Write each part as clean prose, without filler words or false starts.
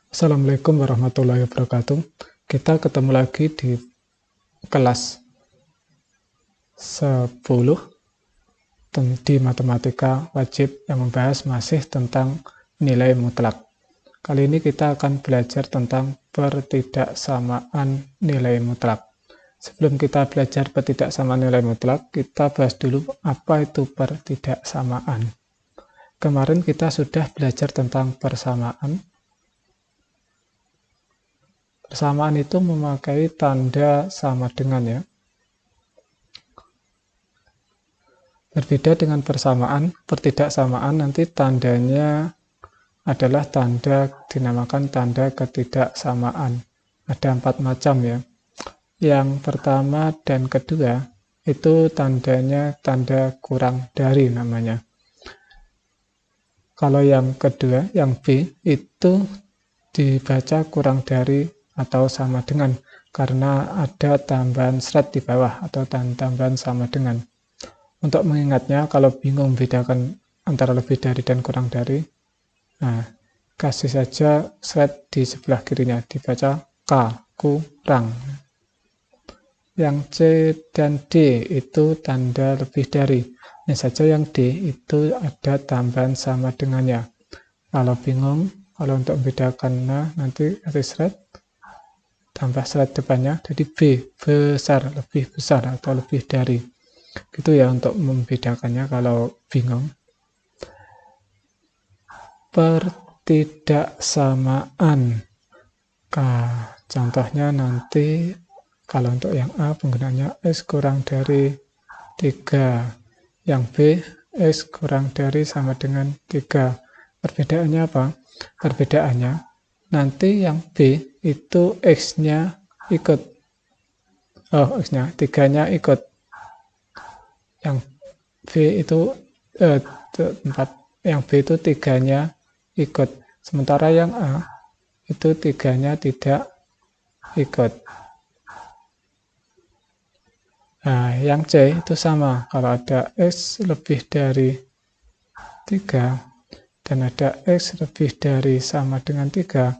Assalamualaikum warahmatullahi wabarakatuh. Kita ketemu lagi di kelas 10 di matematika wajib yang membahas masih tentang nilai mutlak. Kali ini kita akan belajar tentang pertidaksamaan nilai mutlak. Sebelum kita belajar pertidaksamaan nilai mutlak, kita bahas dulu apa itu pertidaksamaan. Kemarin kita sudah belajar tentang persamaan. Persamaan itu memakai tanda sama dengan ya. Berbeda dengan persamaan, pertidaksamaan nanti tandanya adalah tanda dinamakan tanda ketidaksamaan. Ada 4 macam ya. Yang pertama dan kedua itu tandanya tanda kurang dari namanya. Kalau yang kedua, yang B itu dibaca kurang dari atau sama dengan, karena ada tambahan seret di bawah atau tambahan sama dengan. Untuk mengingatnya, kalau bingung membedakan antara lebih dari dan kurang dari, nah, kasih saja seret di sebelah kirinya, dibaca K, kurang. Yang C dan D itu tanda lebih dari. Ini saja yang D itu ada tambahan sama dengannya. Kalau bingung, kalau untuk membedakan nanti kasih seret, tambah seret depannya, jadi B, besar, lebih besar atau lebih dari. Gitu ya untuk membedakannya kalau bingung. Pertidaksamaan. Contohnya nanti, kalau untuk yang A, penggunaannya S kurang dari 3. Yang B, S kurang dari sama dengan 3. Perbedaannya apa? Perbedaannya, nanti yang B itu X-nya ikut. X-nya, 3-nya ikut. Yang B itu, yang B itu 3-nya ikut. Sementara yang A itu 3-nya tidak ikut. Nah, yang C itu sama. Kalau ada X lebih dari 3 dan ada X lebih dari sama dengan 3,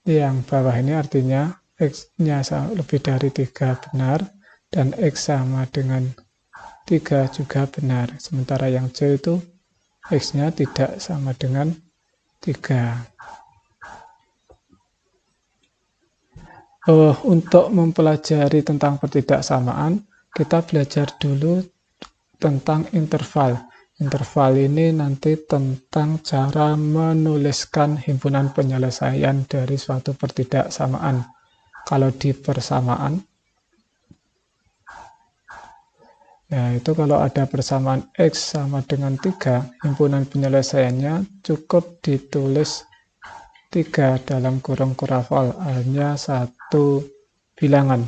yang bawah ini artinya X-nya lebih dari 3 benar, dan X sama dengan 3 juga benar. Sementara yang C itu X-nya tidak sama dengan 3. Untuk mempelajari tentang pertidaksamaan, kita belajar dulu tentang interval. Interval ini nanti tentang cara menuliskan himpunan penyelesaian dari suatu pertidaksamaan. Kalau di persamaan, ya itu kalau ada persamaan X sama dengan 3, himpunan penyelesaiannya cukup ditulis 3 dalam kurung kurafal, hanya satu bilangan.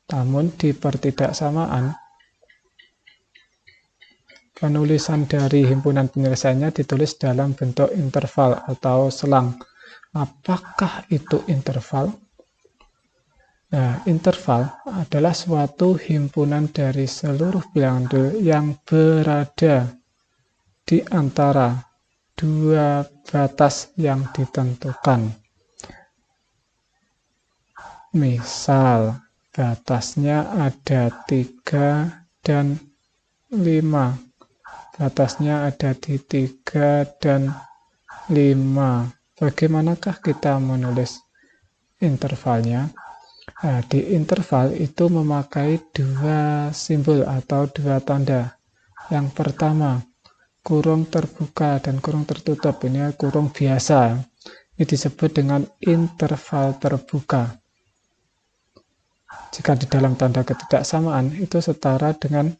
Namun di pertidaksamaan, penulisan dari himpunan penyelesaiannya ditulis dalam bentuk interval atau selang. Apakah itu interval? Nah, interval adalah suatu himpunan dari seluruh bilangan yang berada di antara 2 batas yang ditentukan. Misal, batasnya ada 3 dan 5. Batasnya ada di 3 dan 5. Bagaimanakah kita menulis intervalnya? Nah, di interval itu memakai 2 simbol atau 2 tanda. Yang pertama, kurung terbuka dan kurung tertutup. Ini kurung biasa. Ini disebut dengan interval terbuka. Jika di dalam tanda ketidaksamaan, itu setara dengan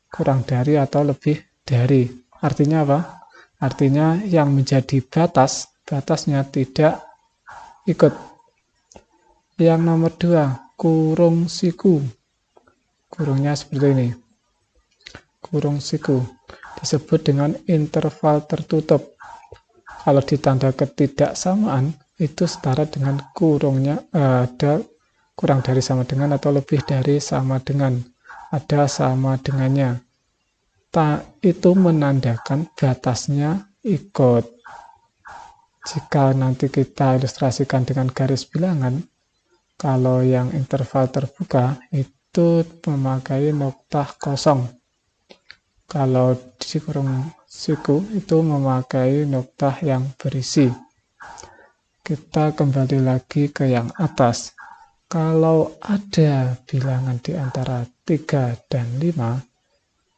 kurang dari atau lebih dari. Artinya apa? Artinya yang menjadi batasnya tidak ikut. Yang nomor 2, kurung siku. Kurungnya seperti ini. Kurung siku disebut dengan interval tertutup. Kalau di tanda ketidaksamaan, itu setara dengan kurungnya ada kurang dari sama dengan atau lebih dari sama dengan. Ada sama dengannya. Itu menandakan batasnya ikut. Jika nanti kita ilustrasikan dengan garis bilangan, kalau yang interval terbuka itu memakai noktah kosong. Kalau di kurung siku itu memakai noktah yang berisi. Kita kembali lagi ke yang atas. Kalau ada bilangan di antara 3 dan 5,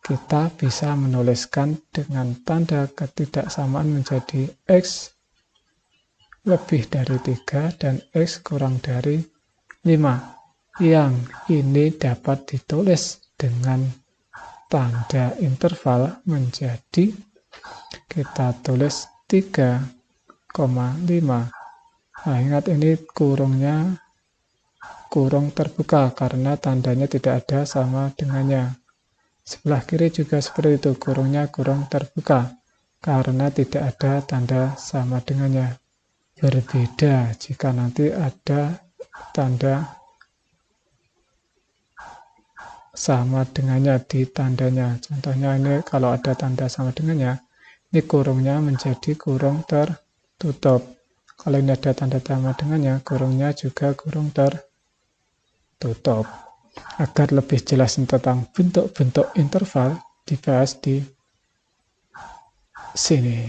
kita bisa menuliskan dengan tanda ketidaksamaan menjadi X lebih dari 3 dan X kurang dari 5. Yang ini dapat ditulis dengan tanda interval menjadi, kita tulis 3,5. Nah, ingat ini kurungnya kurung terbuka karena tandanya tidak ada sama dengannya. Sebelah kiri juga seperti itu, kurungnya kurung terbuka karena tidak ada tanda sama dengannya. Berbeda jika nanti ada tanda sama dengannya di tandanya. Contohnya ini kalau ada tanda sama dengannya, ini kurungnya menjadi kurung tertutup. Kalau ini ada tanda sama dengannya, kurungnya juga kurung tertutup. Agar lebih jelas tentang bentuk-bentuk interval, dibahas di sini.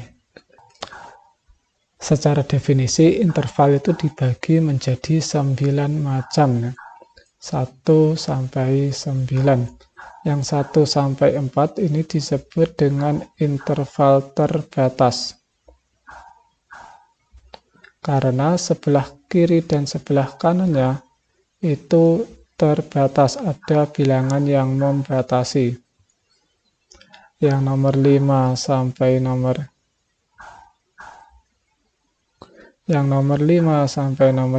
Secara definisi, interval itu dibagi menjadi 9 macam. 1 sampai 9. Yang 1 sampai 4 ini disebut dengan interval terbatas. Karena sebelah kiri dan sebelah kanannya itu terbatas, ada bilangan yang membatasi. Yang nomor 5 sampai nomor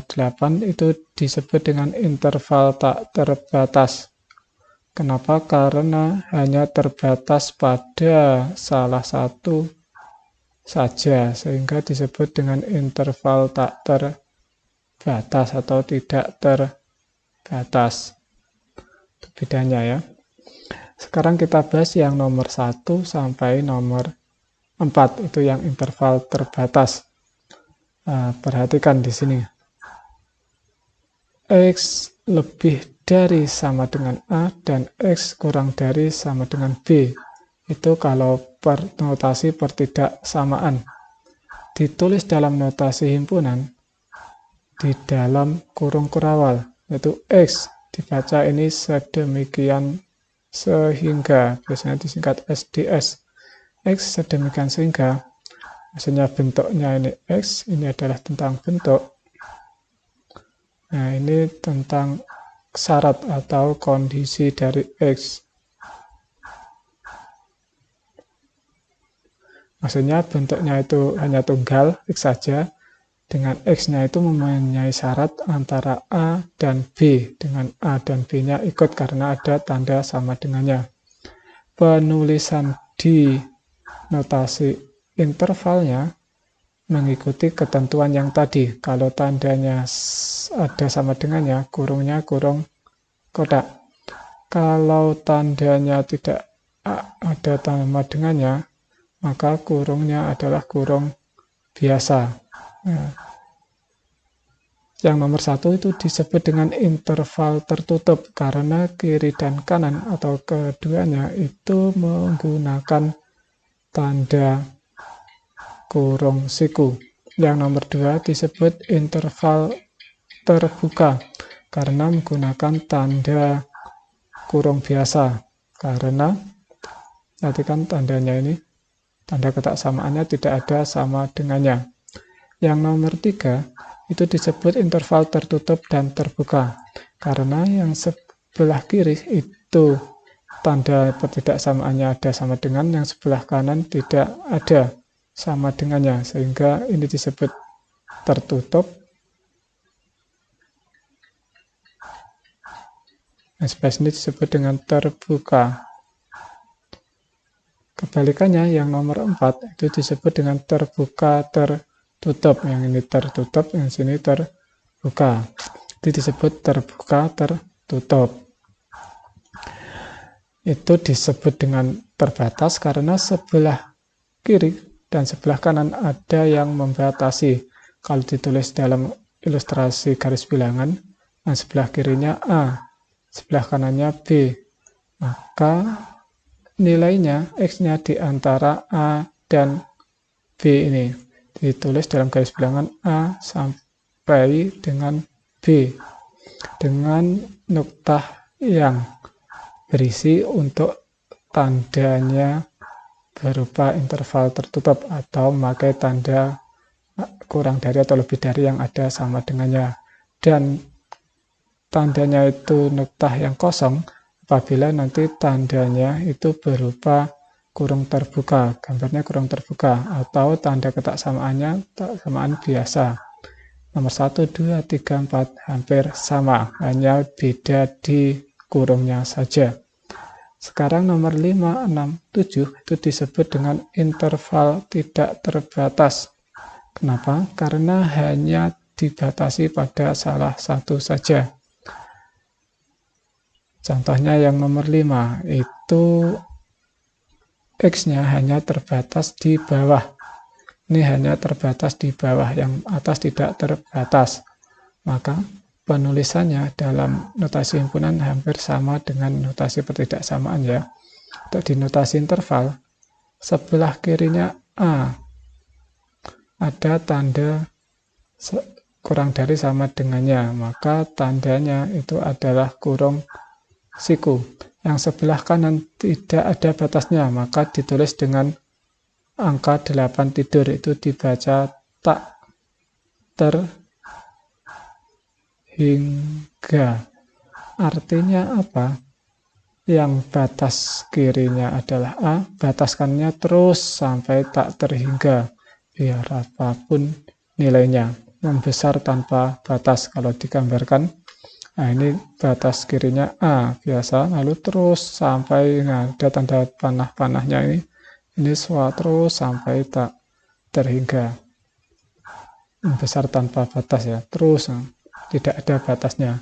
8 itu disebut dengan interval tak terbatas. Kenapa? Karena hanya terbatas pada salah satu saja, sehingga disebut dengan interval tak terbatas atau tidak terbatas. Itu bedanya ya. Sekarang kita bahas yang nomor 1 sampai nomor 4, itu yang interval terbatas. Nah, perhatikan di sini. X lebih dari sama dengan A dan X kurang dari sama dengan B. Itu kalau notasi pertidaksamaan. Ditulis dalam notasi himpunan di dalam kurung kurawal, yaitu X dibaca ini sedemikian sehingga, biasanya disingkat SDS. X sedemikian sehingga, maksudnya bentuknya ini X, ini adalah tentang bentuk. Nah, ini tentang syarat atau kondisi dari X. Maksudnya bentuknya itu hanya tunggal, X saja. Dengan X-nya itu mempunyai syarat antara A dan B. Dengan A dan B-nya ikut karena ada tanda sama dengannya. Penulisan di notasi intervalnya mengikuti ketentuan yang tadi. Kalau tandanya ada sama dengannya, kurungnya kurung kotak. Kalau tandanya tidak ada sama dengannya, maka kurungnya adalah kurung biasa. Nah, yang nomor 1 itu disebut dengan interval tertutup karena kiri dan kanan atau keduanya itu menggunakan tanda kurung siku. Yang nomor 2 disebut interval terbuka karena menggunakan tanda kurung biasa. Karena nanti kan tandanya ini, tanda ketaksamaannya tidak ada sama dengannya. Yang nomor 3 itu disebut interval tertutup dan terbuka. Karena yang sebelah kiri itu tanda pertidaksamaannya ada sama dengan, yang sebelah kanan tidak ada sama dengannya. Sehingga ini disebut tertutup. Nah, space ini disebut dengan terbuka. Kebalikannya yang nomor 4 itu disebut dengan terbuka tertutup. Yang ini tertutup, yang sini terbuka. Itu disebut terbuka tertutup. Itu disebut dengan terbatas karena sebelah kiri dan sebelah kanan ada yang membatasi. Kalau ditulis dalam ilustrasi garis bilangan, yang sebelah kirinya A, sebelah kanannya B, maka nilainya X-nya di antara A dan B ini. Ditulis dalam garis bilangan A sampai dengan B dengan noktah yang berisi untuk tandanya berupa interval tertutup atau memakai tanda kurang dari atau lebih dari yang ada sama dengannya. Dan tandanya itu noktah yang kosong apabila nanti tandanya itu berupa kurung terbuka, gambarnya kurung terbuka, atau tanda ketaksamaannya samaan biasa. Nomor 1, 2, 3, 4 hampir sama, hanya beda di kurungnya saja. Sekarang nomor 5, 6, 7 itu disebut dengan interval tidak terbatas. Kenapa? Karena hanya dibatasi pada salah satu saja. Contohnya yang nomor 5, itu X-nya hanya terbatas di bawah. Ini hanya terbatas di bawah, yang atas tidak terbatas. Maka penulisannya dalam notasi himpunan hampir sama dengan notasi pertidaksamaan ya. Untuk di notasi interval, sebelah kirinya A, ada tanda kurang dari sama dengannya, maka tandanya itu adalah kurung siku. Yang sebelah kanan tidak ada batasnya, maka ditulis dengan angka 8 tidur, itu dibaca tak terhingga. Artinya apa? Yang batas kirinya adalah A, batas kanannya terus sampai tak terhingga, biar apapun nilainya, membesar tanpa batas. Kalau digambarkan, nah ini batas kirinya A biasa, lalu terus sampai, nah ada tanda panah-panahnya ini terus sampai tak terhingga, membesar tanpa batas ya, terus tidak ada batasnya.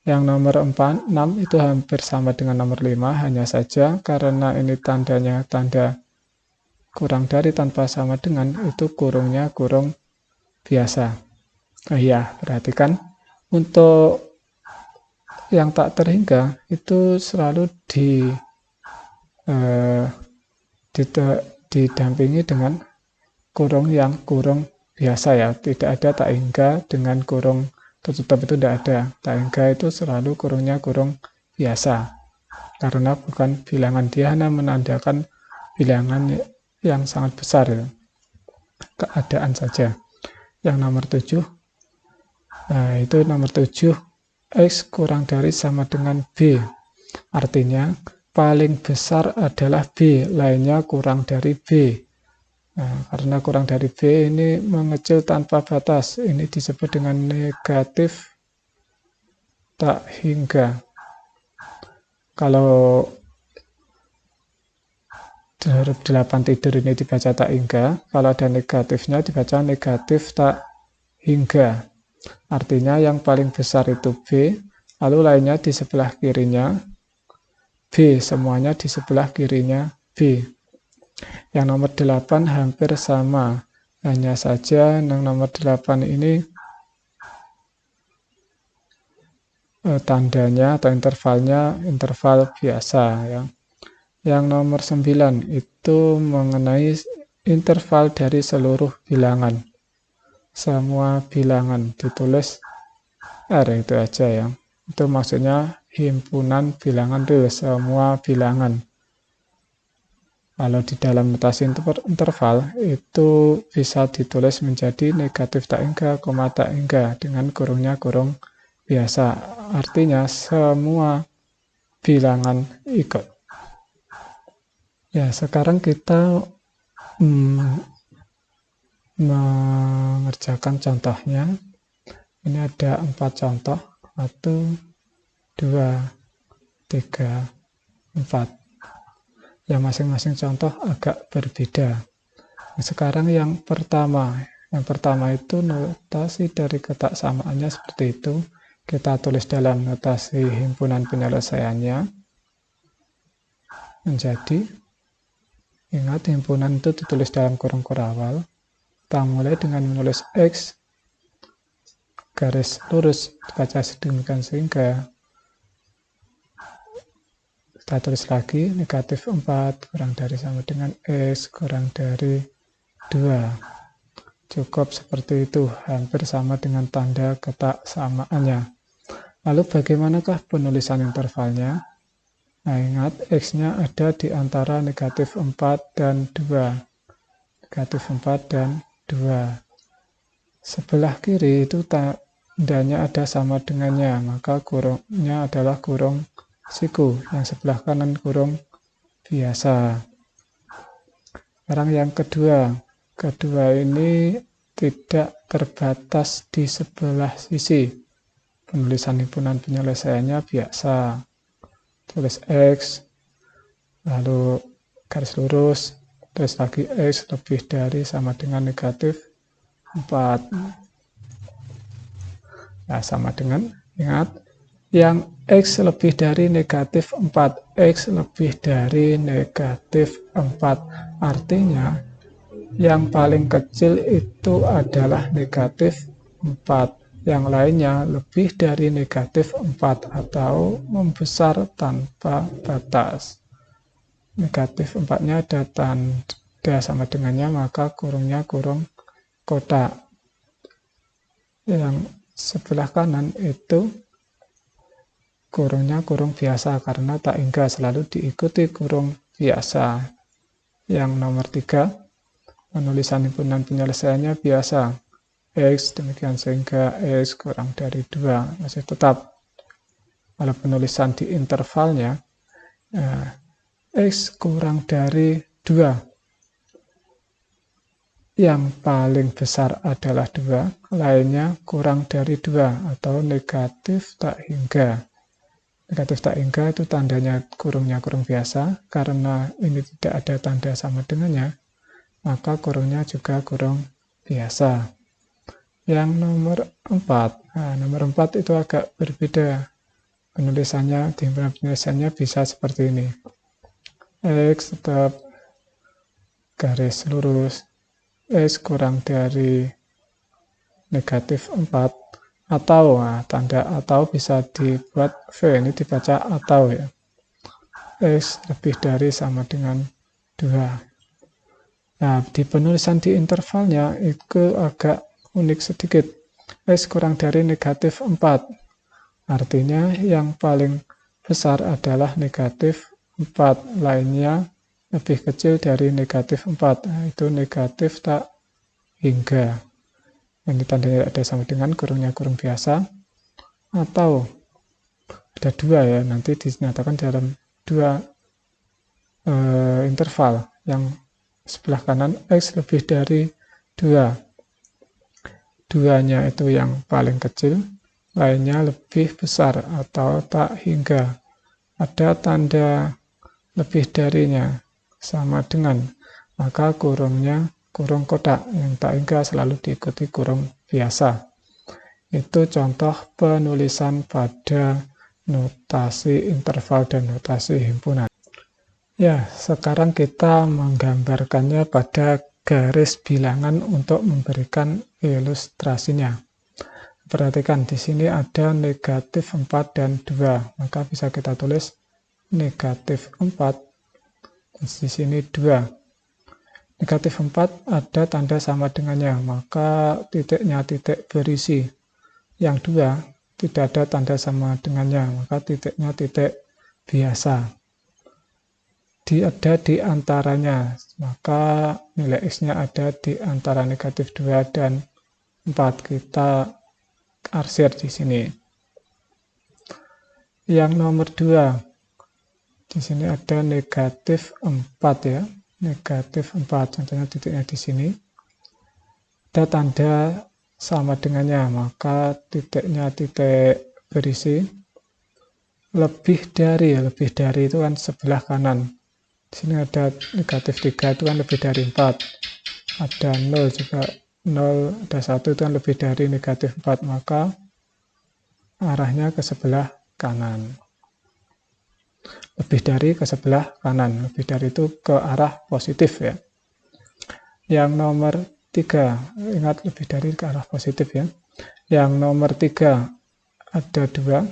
Yang nomor 4, 6 itu hampir sama dengan nomor 5, hanya saja karena ini tandanya tanda kurang dari tanpa sama dengan, itu kurungnya kurung biasa. Oh iya, perhatikan untuk yang tak terhingga itu selalu didampingi dengan kurung yang kurung biasa ya, tidak ada tak hingga dengan kurung tertutup, itu tidak ada. Tak hingga itu selalu kurungnya kurung biasa, karena bukan bilangan, dia hanya menandakan bilangan yang sangat besar ya, keadaan saja. Yang nomor 7, nah itu nomor 7, X kurang dari sama dengan B, artinya paling besar adalah B, lainnya kurang dari B. Nah, karena kurang dari B ini mengecil tanpa batas, ini disebut dengan negatif tak hingga. Kalau huruf 8 tidur ini dibaca tak hingga, kalau ada negatifnya dibaca negatif tak hingga. Artinya yang paling besar itu B, lalu lainnya di sebelah kirinya B, semuanya di sebelah kirinya B. Yang nomor 8 hampir sama, hanya saja yang nomor 8 ini tandanya atau intervalnya interval biasa ya. Yang nomor 9 itu mengenai interval dari seluruh bilangan. Semua bilangan ditulis R itu aja ya. Itu maksudnya himpunan bilangan itu semua bilangan. Kalau di dalam notasi interval itu bisa ditulis menjadi negatif tak hingga, koma tak hingga dengan kurungnya kurung biasa. Artinya semua bilangan ikut. Ya, sekarang kita mengerjakan contohnya. Ini ada 4 contoh. 1, 2, 3, 4. Yang masing-masing contoh agak berbeda. Nah, sekarang yang pertama itu notasi dari ketaksamaannya seperti itu. Kita tulis dalam notasi himpunan penyelesaiannya menjadi Ingat, himpunan itu ditulis dalam kurung kurawal. Kita mulai dengan menulis X, garis lurus, dibaca sedemikian sehingga kita tulis lagi, negatif 4 kurang dari sama dengan X kurang dari 2. Cukup seperti itu, hampir sama dengan tanda kesaksamaannya. Lalu bagaimanakah penulisan intervalnya? Nah, ingat, X-nya ada di antara negatif 4 dan 2. Negatif 4 dan 2. Sebelah kiri itu tandanya ada sama dengannya, maka kurungnya adalah kurung siku. Yang sebelah kanan kurung biasa. Sekarang yang kedua. Kedua ini tidak terbatas di sebelah sisi. Penulisan himpunan penyelesaiannya biasa. Tulis X, lalu garis lurus, tulis lagi X lebih dari sama dengan negatif 4. Nah, sama dengan, ingat, yang X lebih dari negatif 4. X lebih dari negatif 4. Artinya, yang paling kecil itu adalah negatif 4. Yang lainnya lebih dari negatif 4 atau membesar tanpa batas. Negatif 4-nya ada tanda sama dengannya, maka kurungnya kurung kotak. Yang sebelah kanan itu kurungnya kurung biasa karena tak hingga selalu diikuti kurung biasa. Yang nomor 3, penulisan himpunan penyelesaiannya biasa. X demikian sehingga X kurang dari 2 masih tetap. Kalau penulisan di intervalnya, X kurang dari 2. Yang paling besar adalah 2, lainnya kurang dari 2 atau negatif tak hingga. Negatif tak hingga itu tandanya kurungnya kurung biasa, karena ini tidak ada tanda sama dengannya, maka kurungnya juga kurung biasa. Yang nomor 4, nah, nomor 4 itu agak berbeda. Penulisannya, di himpunan penyelesaiannya bisa seperti ini. X tetap garis lurus, X kurang dari negatif 4, atau tanda atau bisa dibuat V, ini dibaca atau ya. X lebih dari sama dengan 2. Nah, di penulisan di intervalnya itu agak unik sedikit. X kurang dari negatif 4. Artinya yang paling besar adalah negatif 4. Lainnya lebih kecil dari negatif 4. Nah, itu negatif tak hingga. Ini tandanya ada sama dengan kurungnya kurung biasa. Atau ada 2 ya, nanti dinyatakan dalam 2 interval. Yang sebelah kanan X lebih dari 2. 2-nya itu yang paling kecil, lainnya lebih besar atau tak hingga. Ada tanda lebih darinya sama dengan, maka kurungnya kurung kotak. Yang tak hingga selalu diikuti kurung biasa. Itu contoh penulisan pada notasi interval dan notasi himpunan. Ya, sekarang kita menggambarkannya pada garis bilangan untuk memberikan ilustrasinya. Perhatikan, di sini ada negatif 4 dan 2, maka bisa kita tulis negatif 4, dan di sini 2. Negatif 4 ada tanda sama dengannya, maka titiknya titik berisi. Yang 2 tidak ada tanda sama dengannya, maka titiknya titik biasa. Ada di antaranya, maka nilai X-nya ada di antara negatif 2 dan 4. Kita arsir di sini. Yang nomor 2, di sini ada negatif 4 ya, negatif 4, contohnya titiknya di sini. Ada tanda sama dengannya, maka titiknya titik berisi. Lebih dari itu kan sebelah kanan. Di sini ada negatif 3, itu kan lebih dari 4. Ada 0 juga, 0, ada 1, itu kan lebih dari negatif 4, maka arahnya ke sebelah kanan. Lebih dari ke sebelah kanan. Lebih dari itu ke arah positif ya. Yang nomor 3, ingat lebih dari ke arah positif ya. Yang nomor 3 ada 2.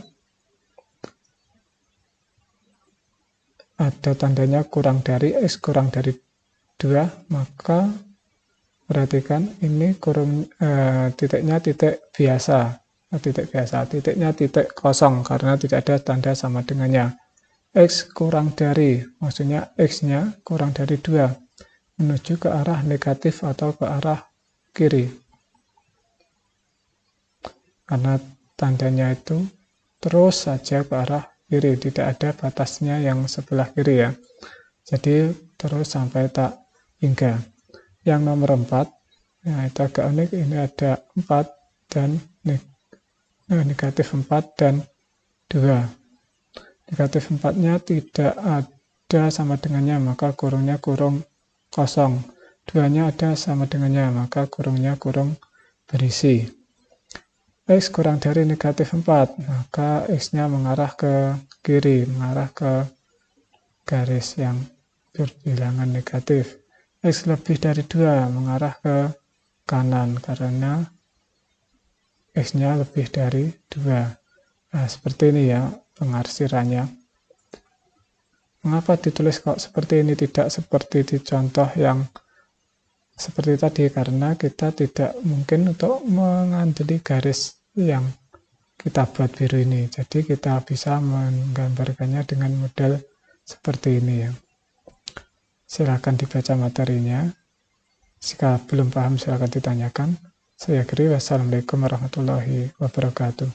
Ada tandanya kurang dari, X kurang dari 2, maka perhatikan ini titiknya titik biasa, titiknya titik kosong karena tidak ada tanda sama dengannya. X kurang dari, maksudnya X-nya kurang dari 2, menuju ke arah negatif atau ke arah kiri. Karena tandanya itu terus saja ke arah kiri, tidak ada batasnya yang sebelah kiri ya. Jadi terus sampai tak hingga. Yang nomor 4, nah itu agak unik, ini ada 4 dan negatif 4 dan 2. Negatif 4-nya tidak ada sama dengannya, maka kurungnya kurung kosong. 2-nya ada sama dengannya, maka kurungnya kurung berisi. X kurang dari negatif 4, maka X-nya mengarah ke kiri, mengarah ke garis yang berbilangan negatif. X lebih dari 2 mengarah ke kanan karena X-nya lebih dari 2. Nah, seperti ini ya pengarsirannya. Mengapa ditulis kok seperti ini, tidak seperti di contoh yang seperti tadi? Karena kita tidak mungkin untuk mengandeli garis yang kita buat biru ini. Jadi kita bisa menggambarkannya dengan model seperti ini ya. Silakan dibaca materinya. Jika belum paham silakan ditanyakan. Saya kira wassalamualaikum warahmatullahi wabarakatuh.